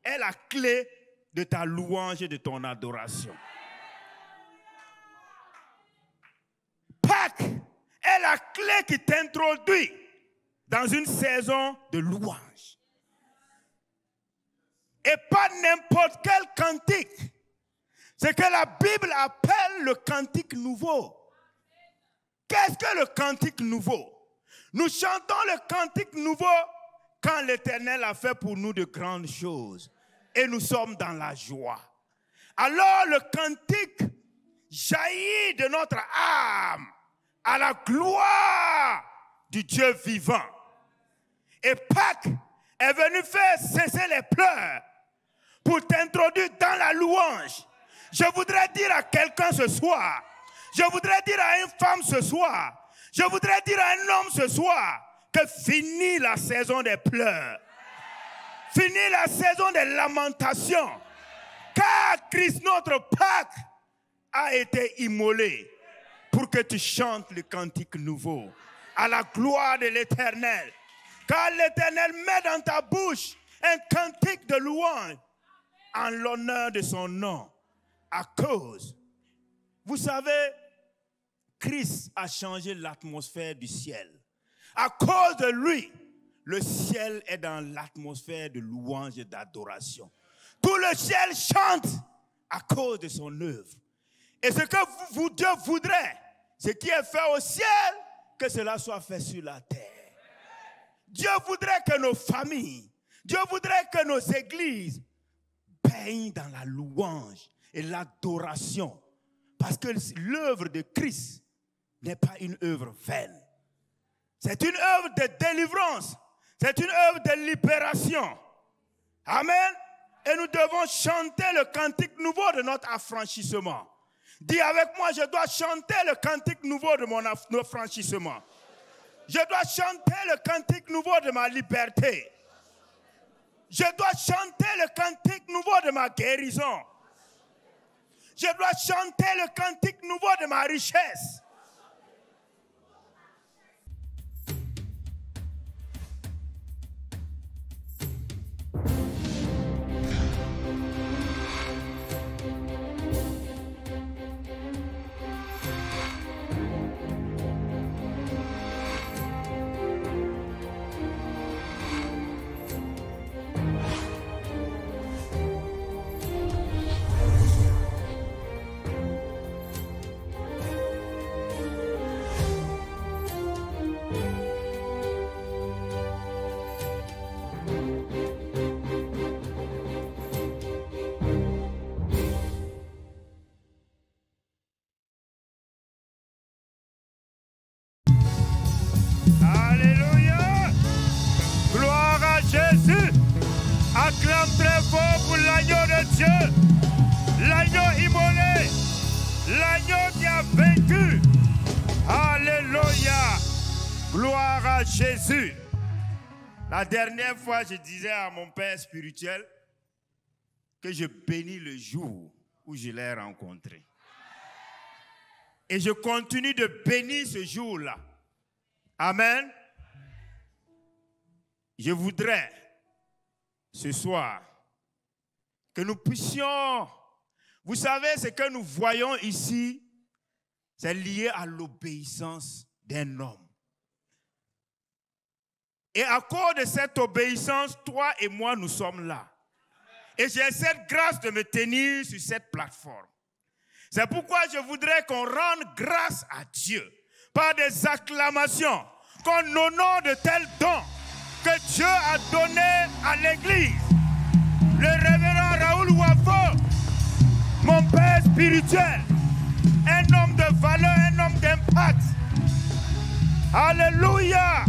est la clé de ta louange et de ton adoration. Pâques est la clé qui t'introduit dans une saison de louange. Et pas n'importe quel cantique. C'est que la Bible appelle le cantique nouveau. Qu'est-ce que le cantique nouveau? Nous chantons le cantique nouveau quand l'Éternel a fait pour nous de grandes choses. Et nous sommes dans la joie. Alors le cantique jaillit de notre âme à la gloire du Dieu vivant. Et Pâques est venu faire cesser les pleurs pour t'introduire dans la louange. Je voudrais dire à quelqu'un ce soir, je voudrais dire à une femme ce soir, je voudrais dire à un homme ce soir que finit la saison des pleurs. Finit la saison des lamentations. Car Christ, notre Pâques, a été immolé pour que tu chantes le cantique nouveau à la gloire de l'Éternel. Car l'Éternel met dans ta bouche un cantique de louange en l'honneur de son nom. À cause, vous savez, Christ a changé l'atmosphère du ciel. À cause de lui, le ciel est dans l'atmosphère de louange et d'adoration. Tout le ciel chante à cause de son œuvre. Et ce que Dieu voudrait, ce qui est fait au ciel, que cela soit fait sur la terre. Dieu voudrait que nos familles, Dieu voudrait que nos églises baignent dans la louange et l'adoration. Parce que l'œuvre de Christ n'est pas une œuvre vaine. C'est une œuvre de délivrance. C'est une œuvre de libération. Amen. Et nous devons chanter le cantique nouveau de notre affranchissement. Dis avec moi, je dois chanter le cantique nouveau de mon affranchissement. Je dois chanter le cantique nouveau de ma liberté. Je dois chanter le cantique nouveau de ma guérison. Je dois chanter le cantique nouveau de ma richesse. Alléluia! Gloire à Jésus! Acclame très fort pour l'agneau de Dieu, l'agneau immolé, l'agneau qui a vaincu. Alléluia! Gloire à Jésus! La dernière fois, je disais à mon père spirituel que je bénis le jour où je l'ai rencontré. Et je continue de bénir ce jour-là. Amen. Je voudrais ce soir que nous puissions, vous savez, ce que nous voyons ici, c'est lié à l'obéissance d'un homme. Et à cause de cette obéissance, toi et moi, nous sommes là. Et j'ai cette grâce de me tenir sur cette plateforme. C'est pourquoi je voudrais qu'on rende grâce à Dieu par des acclamations, qu'on honore de tels dons que Dieu a donnés à l'Église. Le révérend Raoul Wafo, mon père spirituel, un homme de valeur, un homme d'impact. Alléluia!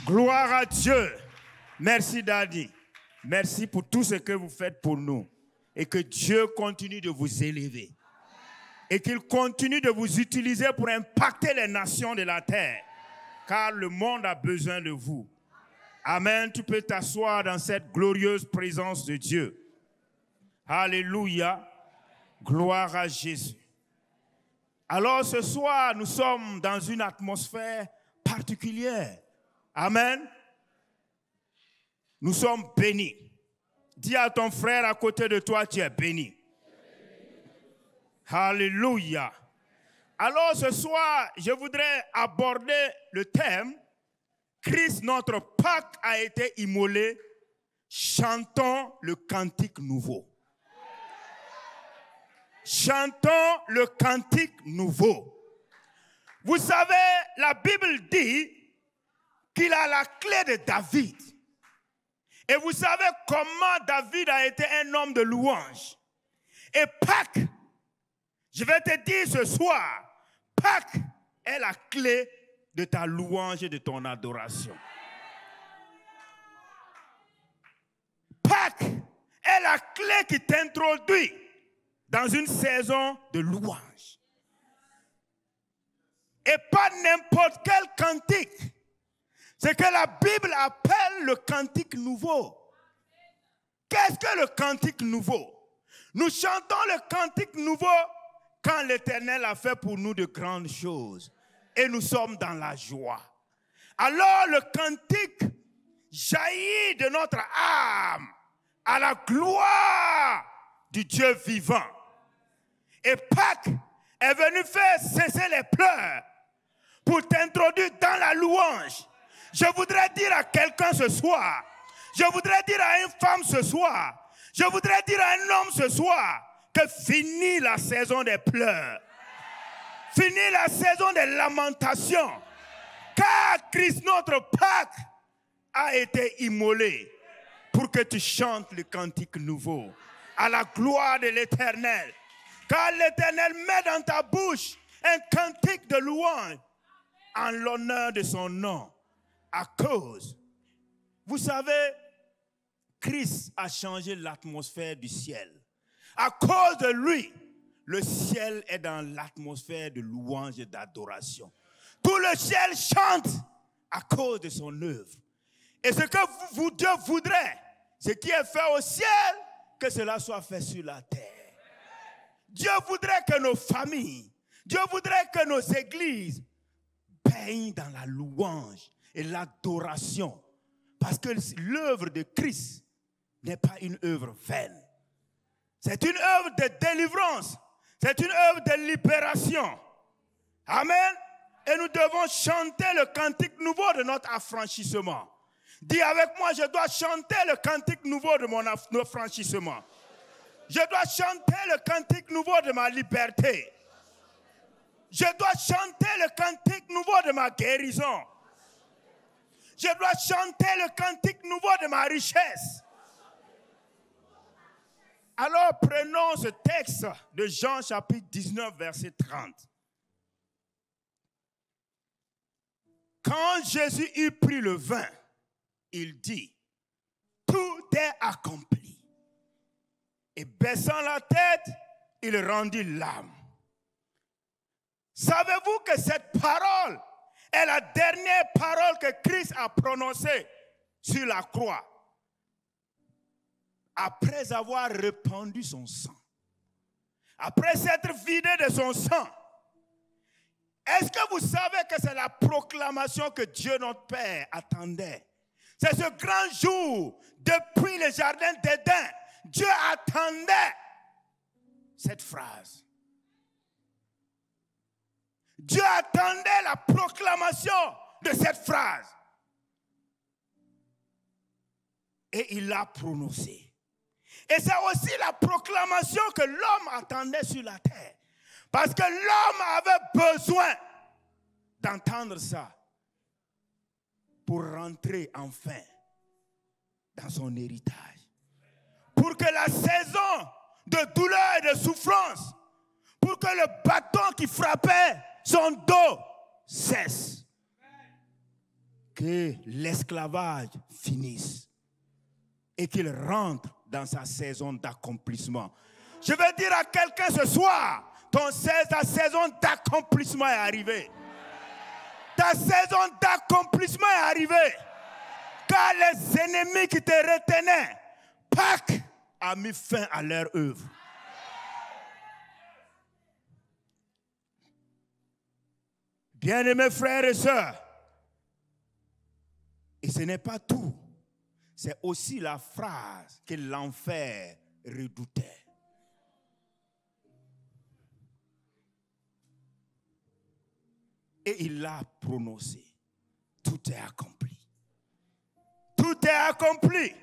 Gloire à Dieu. Merci Daddy. Merci pour tout ce que vous faites pour nous. Et que Dieu continue de vous élever. Et qu'il continue de vous utiliser pour impacter les nations de la terre. Car le monde a besoin de vous. Amen. Tu peux t'asseoir dans cette glorieuse présence de Dieu. Alléluia. Gloire à Jésus. Alors ce soir, nous sommes dans une atmosphère particulière. Amen. Nous sommes bénis. Dis à ton frère à côté de toi, tu es béni. Alléluia. Alors ce soir, je voudrais aborder le thème « Christ, notre Pâque, a été immolé. Chantons le cantique nouveau. » Chantons le cantique nouveau. Vous savez, la Bible dit qu'il a la clé de David. Et vous savez comment David a été un homme de louange. Et Pâques, je vais te dire ce soir, Pâques est la clé de ta louange et de ton adoration. Pâques est la clé qui t'introduit dans une saison de louange. Et pas n'importe quel cantique. C'est que la Bible appelle le cantique nouveau. Qu'est-ce que le cantique nouveau? Nous chantons le cantique nouveau quand l'Éternel a fait pour nous de grandes choses. Et nous sommes dans la joie. Alors le cantique jaillit de notre âme à la gloire du Dieu vivant. Et Pâques est venu faire cesser les pleurs pour t'introduire dans la louange. Je voudrais dire à quelqu'un ce soir, je voudrais dire à une femme ce soir, je voudrais dire à un homme ce soir que finit la saison des pleurs, finit la saison des lamentations, car Christ notre Pâques a été immolé pour que tu chantes le cantique nouveau à la gloire de l'Éternel. Car l'Éternel met dans ta bouche un cantique de louange en l'honneur de son nom. À cause, vous savez, Christ a changé l'atmosphère du ciel. À cause de lui, le ciel est dans l'atmosphère de louange et d'adoration. Tout le ciel chante à cause de son œuvre. Et ce que Dieu voudrait, ce qui est fait au ciel, que cela soit fait sur la terre. Dieu voudrait que nos familles, Dieu voudrait que nos églises baignent dans la louange et l'adoration. Parce que l'œuvre de Christ n'est pas une œuvre vaine. C'est une œuvre de délivrance. C'est une œuvre de libération. Amen. Et nous devons chanter le cantique nouveau de notre affranchissement. Dis avec moi, je dois chanter le cantique nouveau de mon affranchissement. Je dois chanter le cantique nouveau de ma liberté. Je dois chanter le cantique nouveau de ma guérison. Je dois chanter le cantique nouveau de ma richesse. Alors prenons ce texte de Jean chapitre 19 verset 30. Quand Jésus eut pris le vin, il dit, tout est accompli. Et baissant la tête, il rendit l'âme. Savez-vous que cette parole est la dernière parole que Christ a prononcée sur la croix après avoir répandu son sang, après s'être vidé de son sang? Est-ce que vous savez que c'est la proclamation que Dieu notre Père attendait? C'est ce grand jour, depuis le jardin d'Éden, Dieu attendait cette phrase. Dieu attendait la proclamation de cette phrase. Et il l'a prononcée. Et c'est aussi la proclamation que l'homme attendait sur la terre. Parce que l'homme avait besoin d'entendre ça pour rentrer enfin dans son héritage. Pour que la saison de douleur et de souffrance, pour que le bâton qui frappait son dos cesse. Que l'esclavage finisse et qu'il rentre dans sa saison d'accomplissement. Je vais dire à quelqu'un ce soir, ta saison d'accomplissement est arrivée. Ta saison d'accomplissement est arrivée. Car les ennemis qui te retenaient, Pâques a mis fin à leur œuvre. Bien-aimés frères et sœurs, et ce n'est pas tout. c'est aussi la phrase que l'enfer redoutait. Et il l'a prononcé. Tout est accompli. Tout est accompli.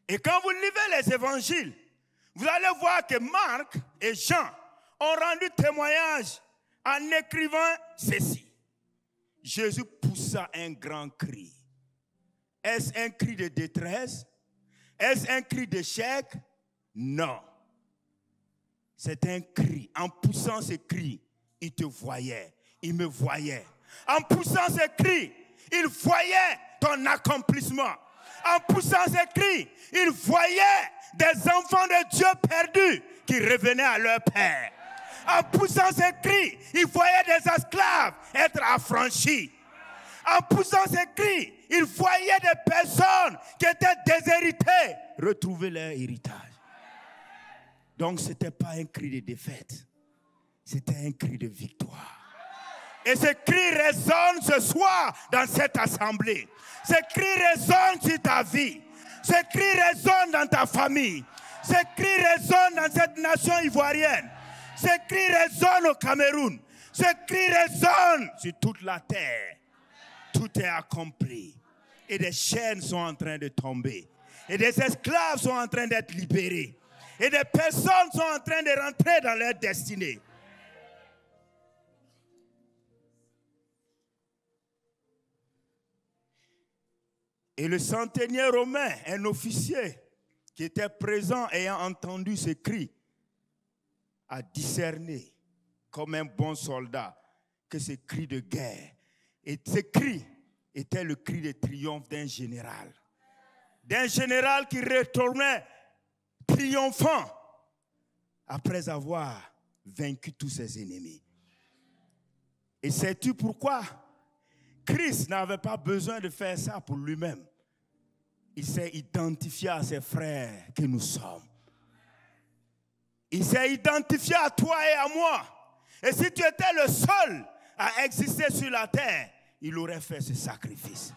Et quand vous lisez les évangiles, vous allez voir que Marc et Jean ont rendu témoignage en écrivant ceci. Jésus poussa un grand cri. Est-ce un cri de détresse? Est-ce un cri d'échec? Non. C'est un cri. En poussant ce cri, il te voyait, il me voyait. En poussant ce cri, il voyait ton accomplissement. En poussant ce cri, il voyait des enfants de Dieu perdus qui revenaient à leur père. En poussant ce cri, il voyait des esclaves être affranchis. En poussant ce cri, il voyait des personnes qui étaient déshéritées retrouver leur héritage. Donc ce n'était pas un cri de défaite, c'était un cri de victoire. Et ce cri résonne ce soir dans cette assemblée. Ce cri résonne sur ta vie. Ce cri résonne dans ta famille. Ce cri résonne dans cette nation ivoirienne. Ce cri résonne au Cameroun. Ce cri résonne sur toute la terre. Tout est accompli. Et des chaînes sont en train de tomber. Et des esclaves sont en train d'être libérés. Et des personnes sont en train de rentrer dans leur destinée. Et le centenier romain, un officier qui était présent ayant entendu ce cri, a discerné comme un bon soldat que ce cri de guerre, et ce cri était le cri de triomphe d'un général. D'un général qui retournait triomphant après avoir vaincu tous ses ennemis. Et sais-tu pourquoi? Christ n'avait pas besoin de faire ça pour lui-même. Il s'est identifié à ses frères que nous sommes. Il s'est identifié à toi et à moi. Et si tu étais le seul à exister sur la terre, il aurait fait ce sacrifice.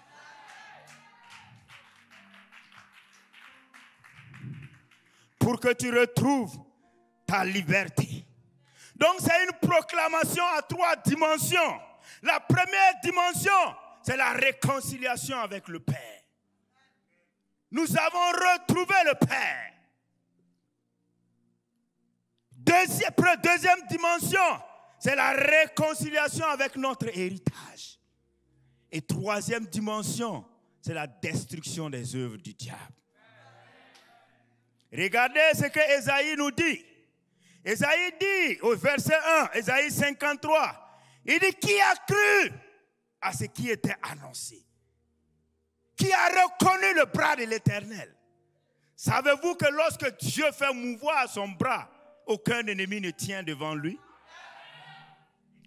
Pour que tu retrouves ta liberté. Donc c'est une proclamation à 3 dimensions. La première dimension, c'est la réconciliation avec le Père. Nous avons retrouvé le Père. Deuxième dimension, c'est la réconciliation avec notre héritage. Et troisième dimension, c'est la destruction des œuvres du diable. Regardez ce que Ésaïe nous dit. Ésaïe dit au verset 1, Ésaïe 53, il dit, qui a cru à ce qui était annoncé? Qui a reconnu le bras de l'Éternel? Savez-vous que lorsque Dieu fait mouvoir son bras, aucun ennemi ne tient devant lui?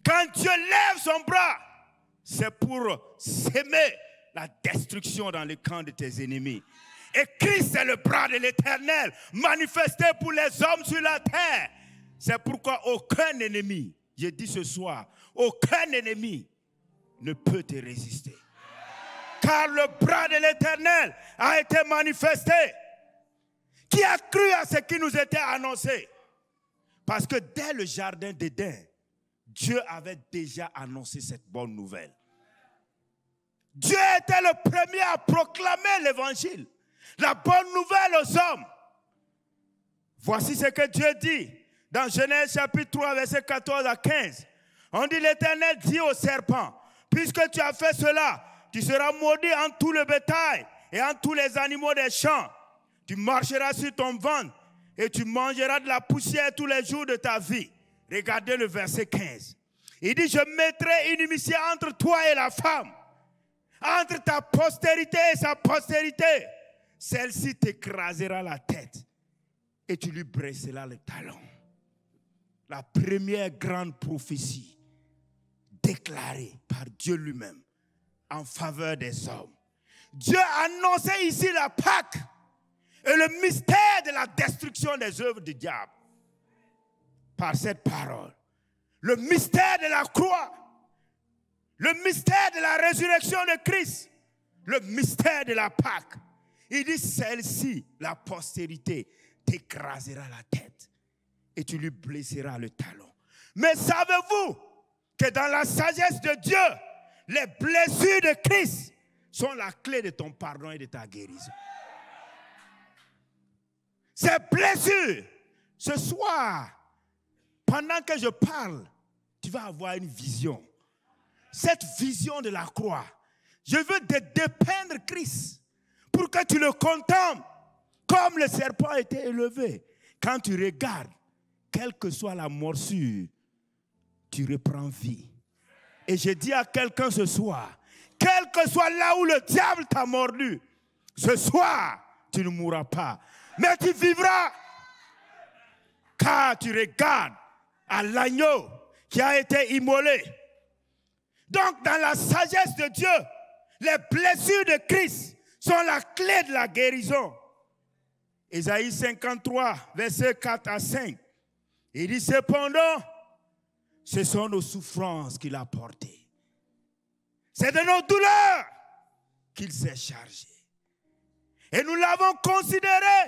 Quand Dieu lève son bras, c'est pour s'aimer la destruction dans le camp de tes ennemis. Et Christ est le bras de l'Éternel, manifesté pour les hommes sur la terre. C'est pourquoi aucun ennemi, je dis ce soir, aucun ennemi ne peut te résister. Car le bras de l'Éternel a été manifesté. Qui a cru à ce qui nous était annoncé? Parce que dès le jardin d'Éden, Dieu avait déjà annoncé cette bonne nouvelle. Dieu était le premier à proclamer l'évangile, la bonne nouvelle aux hommes. Voici ce que Dieu dit dans Genèse chapitre 3, verset 14 à 15. On dit, l'Éternel dit au serpent, puisque tu as fait cela, tu seras maudit en tout le bétail et en tous les animaux des champs. Tu marcheras sur ton ventre et tu mangeras de la poussière tous les jours de ta vie. Regardez le verset 15. Il dit, je mettrai une inimitié entre toi et la femme, entre ta postérité et sa postérité. Celle-ci t'écrasera la tête et tu lui briseras le talon. La première grande prophétie déclarée par Dieu lui-même en faveur des hommes. Dieu annonçait ici la Pâque et le mystère de la destruction des œuvres du diable. Par cette parole. Le mystère de la croix. Le mystère de la résurrection de Christ. le mystère de la Pâque. Il dit, celle-ci, la postérité, t'écrasera la tête et tu lui blesseras le talon. Mais savez-vous que dans la sagesse de Dieu, les blessures de Christ sont la clé de ton pardon et de ta guérison. Ces blessures, ce soir, pendant que je parle, tu vas avoir une vision. Cette vision de la croix, je veux te dépeindre Christ pour que tu le contemples comme le serpent a été élevé. Quand tu regardes, quelle que soit la morsure, tu reprends vie. Et je dis à quelqu'un ce soir, quel que soit là où le diable t'a mordu, ce soir, tu ne mourras pas, mais tu vivras. Car tu regardes à l'agneau qui a été immolé. Donc, dans la sagesse de Dieu, les blessures de Christ sont la clé de la guérison. Ésaïe 53, versets 4 à 5. Il dit, cependant, ce sont nos souffrances qu'il a portées. C'est de nos douleurs qu'il s'est chargé. Et nous l'avons considéré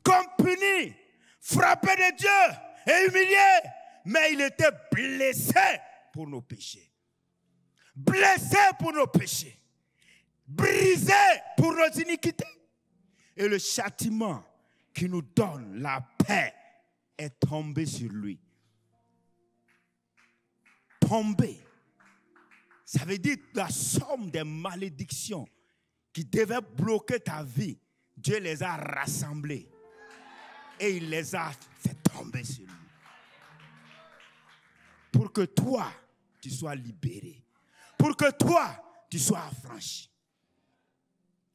comme puni, frappé de Dieu et humilié. Mais il était blessé pour nos péchés. Blessé pour nos péchés. Brisé pour nos iniquités. Et le châtiment qui nous donne la paix est tombé sur lui. Tombé. Ça veut dire la somme des malédictions qui devaient bloquer ta vie. Dieu les a rassemblées. Et il les a fait tomber sur lui. Pour que toi, tu sois libéré. Pour que toi, tu sois affranchi.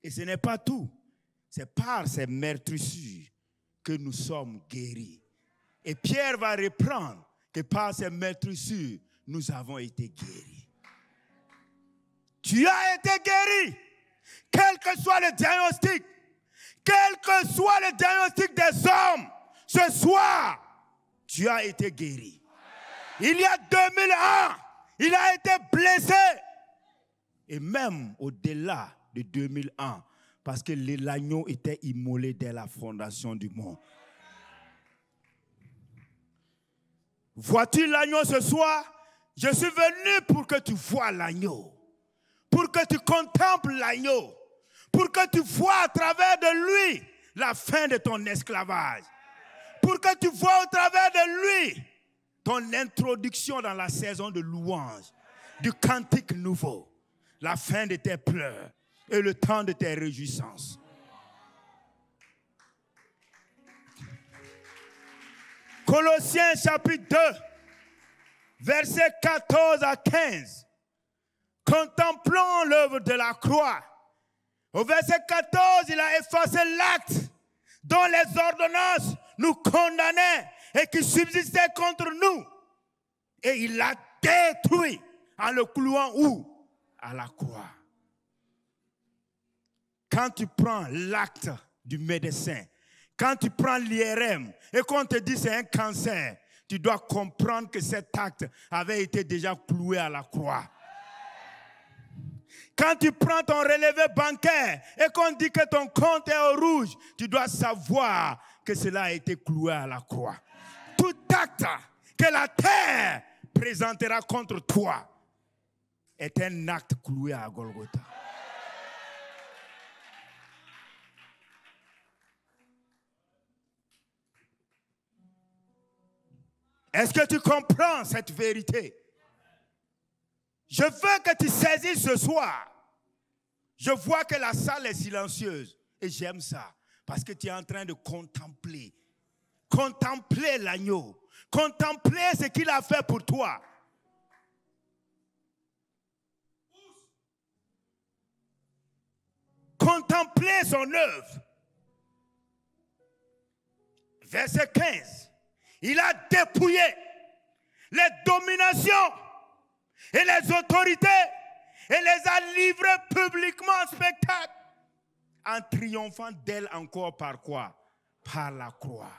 Et ce n'est pas tout. C'est par ces meurtrissures que nous sommes guéris. Et Pierre va reprendre que par ces meurtrissures, nous avons été guéris. Tu as été guéri. Quel que soit le diagnostic, quel que soit le diagnostic des hommes, ce soir, tu as été guéri. Il y a 2000 ans, il a été blessé. Et même au-delà de 2000 ans, parce que l'agneau était immolé dès la fondation du monde. Vois-tu l'agneau ce soir? Je suis venu pour que tu vois l'agneau. Pour que tu contemples l'agneau. Pour que tu vois à travers de lui la fin de ton esclavage. Pour que tu vois au travers de lui ton introduction dans la saison de louange, du cantique nouveau, la fin de tes pleurs et le temps de tes réjouissances. Colossiens chapitre 2, versets 14 à 15. Contemplons l'œuvre de la croix. Au verset 14, il a effacé l'acte dont les ordonnances nous condamnaient et qui subsistait contre nous. Et il l'a détruit en le clouant où? À la croix. Quand tu prends l'acte du médecin, quand tu prends l'IRM et qu'on te dit c'est un cancer, tu dois comprendre que cet acte avait été déjà cloué à la croix. Quand tu prends ton relevé bancaire et qu'on dit que ton compte est au rouge, tu dois savoir que cela a été cloué à la croix. Tout acte que la terre présentera contre toi est un acte cloué à Golgotha. Est-ce que tu comprends cette vérité? Je veux que tu saisisses ce soir. Je vois que la salle est silencieuse et j'aime ça parce que tu es en train de contempler. Contempler l'agneau. Contempler ce qu'il a fait pour toi. Contempler son œuvre. Verset 15. Il a dépouillé les dominations et les autorités et les a livrées publiquement en spectacle en triomphant d'elles encore par quoi? Par la croix.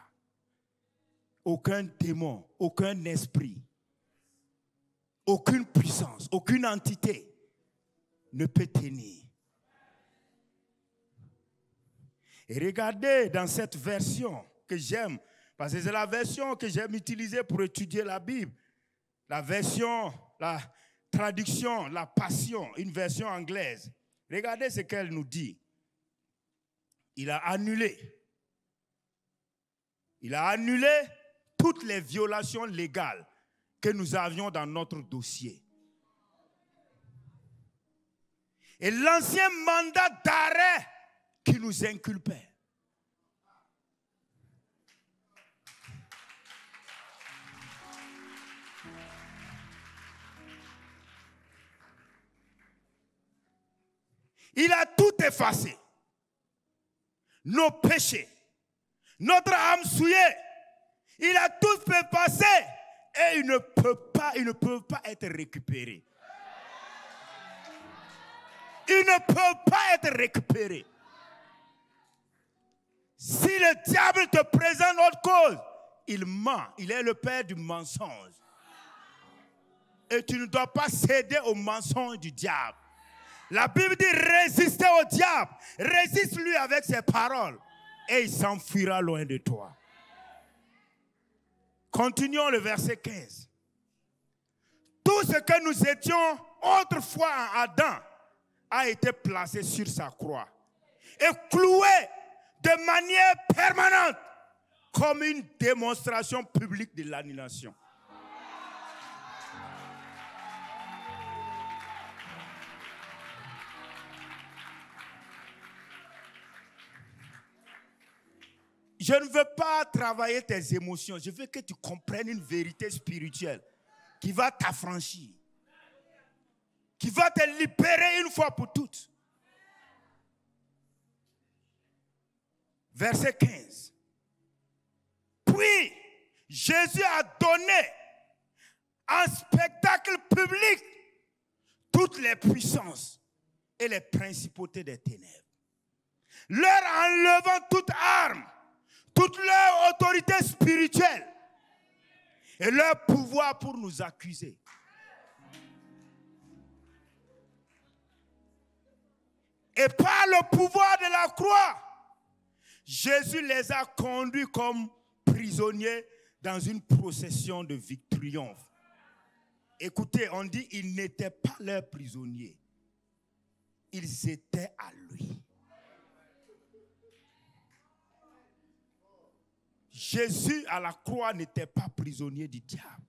Aucun démon, aucun esprit, aucune puissance, aucune entité ne peut tenir Et regardez dans cette version que j'aime, parce que c'est la version que j'aime utiliser pour étudier la Bible. La version, la traduction, la Passion, une version anglaise. Regardez ce qu'elle nous dit. Il a annulé toutes les violations légales que nous avions dans notre dossier. Et l'ancien mandat d'arrêt qui nous inculpait. Il a tout effacé. Nos péchés, notre âme souillée, il a tout fait passer et ils ne peuvent pas être récupérés. Ils ne peuvent pas être récupérés. Si le diable te présente autre cause, il ment. Il est le père du mensonge. Et tu ne dois pas céder au mensonge du diable. La Bible dit résistez au diable. Résiste-lui avec ses paroles. Et il s'enfuira loin de toi. Continuons le verset 15. Tout ce que nous étions autrefois en Adam a été placé sur sa croix et cloué de manière permanente comme une démonstration publique de l'annulation. Je ne veux pas travailler tes émotions. Je veux que tu comprennes une vérité spirituelle qui va t'affranchir, qui va te libérer une fois pour toutes. Verset 15. Puis, Jésus a donné en spectacle public toutes les puissances et les principautés des ténèbres, leur enlevant toute arme, toute leur autorité spirituelle et leur pouvoir pour nous accuser. Et par le pouvoir de la croix, Jésus les a conduits comme prisonniers dans une procession de triomphe. Écoutez, on dit qu'ils n'étaient pas leurs prisonniers. Ils étaient à lui. Jésus à la croix n'était pas prisonnier du diable.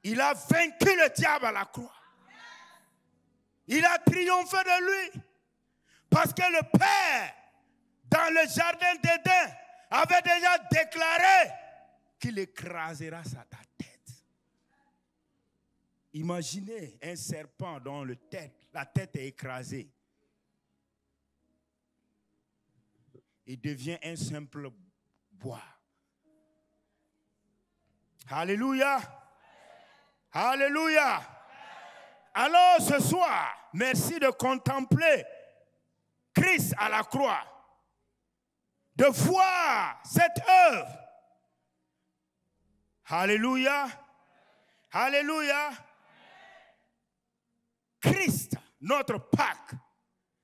Il a vaincu le diable à la croix. Il a triomphé de lui. Parce que le Père, dans le jardin d'Éden, avait déjà déclaré qu'il écrasera sa tête. Imaginez un serpent dont la tête est écrasée. Il devient un simple bois. Alléluia. Alléluia. Alors ce soir, merci de contempler Christ à la croix, de voir cette œuvre. Alléluia. Alléluia. Christ, notre Pâque,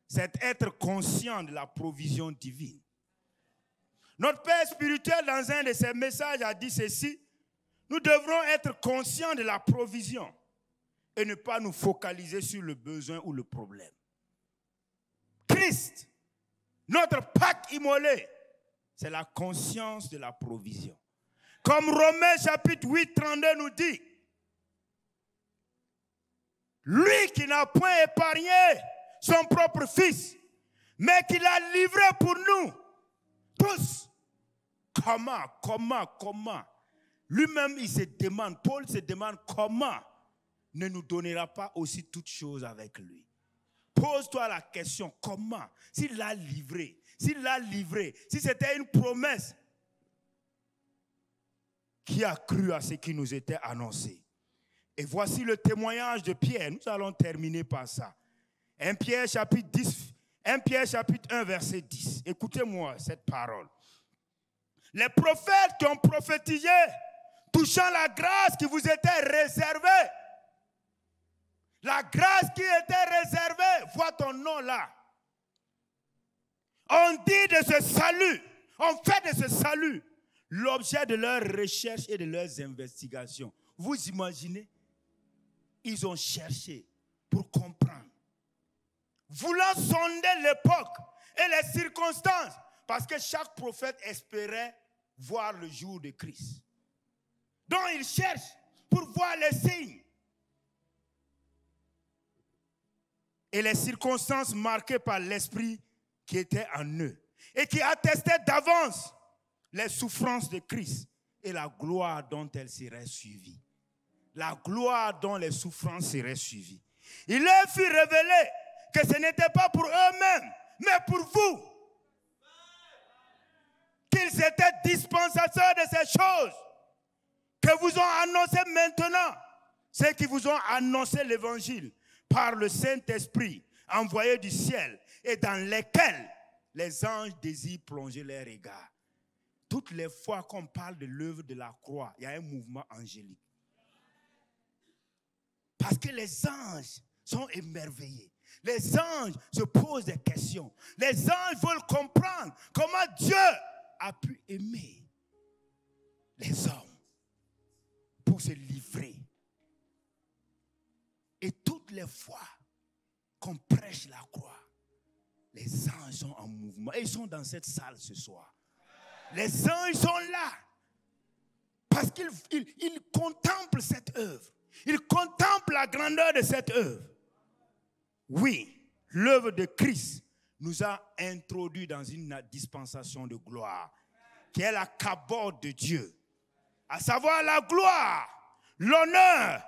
c'est être conscient de la provision divine. Notre Père spirituel, dans un de ses messages, a dit ceci: nous devrons être conscients de la provision et ne pas nous focaliser sur le besoin ou le problème. Christ, notre Pâque immolé, c'est la conscience de la provision. Comme Romains chapitre 8, 32 nous dit, lui qui n'a point épargné son propre fils, mais qui l'a livré pour nous tous. Comment lui-même il se demande, Paul se demande comment ne nous donnera pas aussi toutes choses avec lui. Pose-toi la question, comment? S'il l'a livré, si c'était une promesse, qui a cru à ce qui nous était annoncé? Et voici le témoignage de Pierre. Nous allons terminer par ça. 1 Pierre chapitre 1 verset 10. Écoutez-moi cette parole. Les prophètes qui ont prophétisé touchant la grâce qui vous était réservée. La grâce qui était réservée, vois ton nom là, on dit de ce salut, on fait de ce salut l'objet de leurs recherches et de leurs investigations. Vous imaginez? Ils ont cherché pour comprendre, voulant sonder l'époque et les circonstances, parce que chaque prophète espérait voir le jour de Christ. Donc ils cherchent pour voir les signes et les circonstances marquées par l'esprit qui était en eux et qui attestaient d'avance les souffrances de Christ et la gloire dont elles seraient suivies. La gloire dont les souffrances seraient suivies. Il leur fut révélé que ce n'était pas pour eux-mêmes, mais pour vous. Qu'ils étaient dispensateurs de ces choses que vous ont annoncé maintenant. Ceux qui vous ont annoncé l'évangile par le Saint-Esprit envoyé du ciel et dans lesquels les anges désirent plonger leurs regards. Toutes les fois qu'on parle de l'œuvre de la croix, il y a un mouvement angélique. Parce que les anges sont émerveillés. Les anges se posent des questions. Les anges veulent comprendre comment Dieu a pu aimer les hommes pour se livrer. Et toutes les fois qu'on prêche la croix, les anges sont en mouvement. Et ils sont dans cette salle ce soir. Les anges sont là parce qu'ils contemplent cette œuvre. Ils contemplent la grandeur de cette œuvre. Oui, l'œuvre de Christ nous a introduits dans une dispensation de gloire qui est la cabode de Dieu. À savoir la gloire, l'honneur,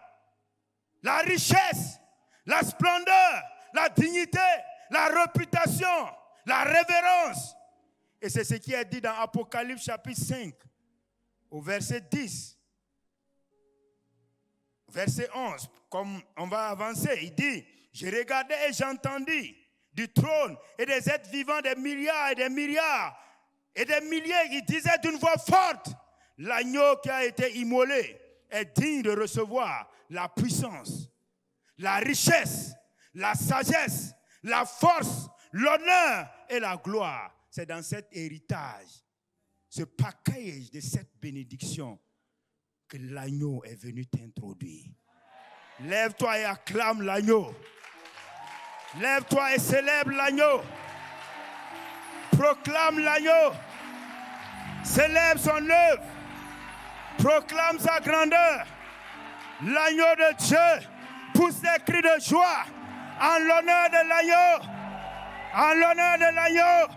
la richesse, la splendeur, la dignité, la réputation, la révérence. Et c'est ce qui est dit dans Apocalypse chapitre 5, au verset 10. Verset 11, comme on va avancer, il dit, je regardais et j'entendis du trône et des êtres vivants des milliards et des milliards et des milliers, il disait d'une voix forte, l'agneau qui a été immolé est digne de recevoir la puissance, la richesse, la sagesse, la force, l'honneur et la gloire. C'est dans cet héritage, ce package de cette bénédiction que l'agneau est venu t'introduire. Lève-toi et acclame l'agneau. Lève-toi et célèbre l'agneau. Proclame l'agneau. Célèbre son œuvre. Proclame sa grandeur. L'agneau de Dieu pousse des cris de joie en l'honneur de l'agneau. En l'honneur de l'agneau.